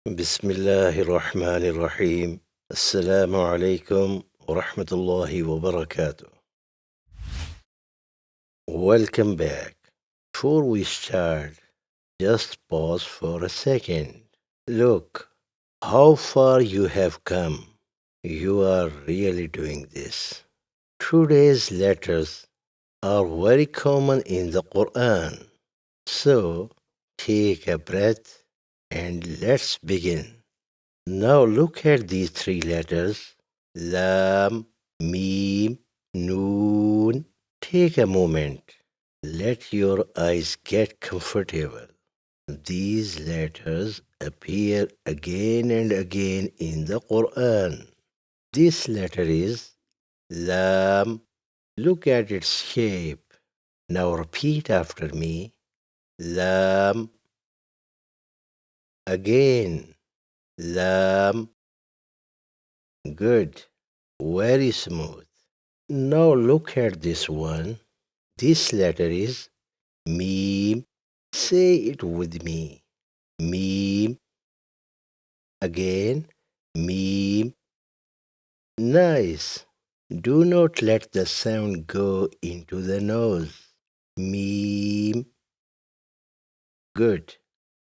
Bismillahir Rahmanir Rahim. Assalamu alaikum wa rahmatullahi wa barakatuh. Welcome back. Before we start, just pause for a second. Look how far you have come. You are really doing this. Today's letters are very common in the Quran. So take a breath and let's begin. Now look at these three letters: Lam, Mim, Noon. Take a moment. Let your eyes get comfortable. These letters appear again and again in the Quran. This letter is Lam. Look at its shape. Now repeat after me. Lam. Again. Lam. Good. Very smooth. Now look at this one. This letter is Meme. Say it with me. Meme. Again. Meme. Nice. Do not let the sound go into the nose. Meme. Good.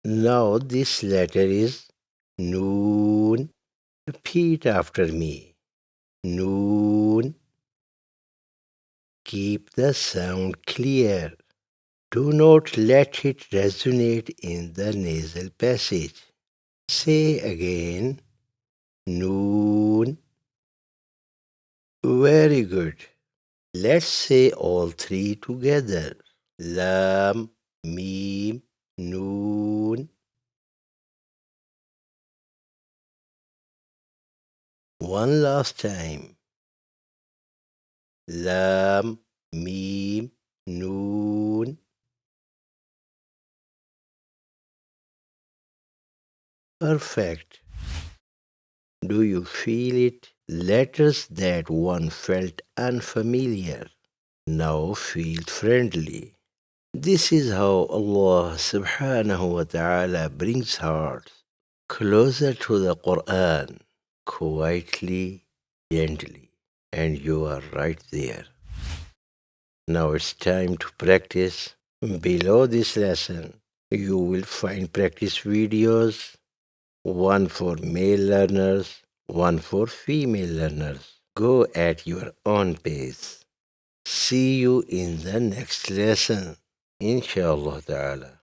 Now this letter is Noon. Repeat after me. Noon. Keep the sound clear. Do not let it resonate in the nasal passage. Say again, Noon. Very good. Let's say all three together. Lam, Mim, Noon. One last time. Lam, Mim, Noon. Perfect. Do you feel it? Letters that one felt unfamiliar now feel friendly. This is how Allah subhanahu wa ta'ala brings hearts closer to the Quran, quietly, gently, and you are right there. Now it's time to practice. Below this lesson, you will find practice videos, one for male learners, one for female learners. Go at your own pace. See you in the next lesson, inshallah ta'ala.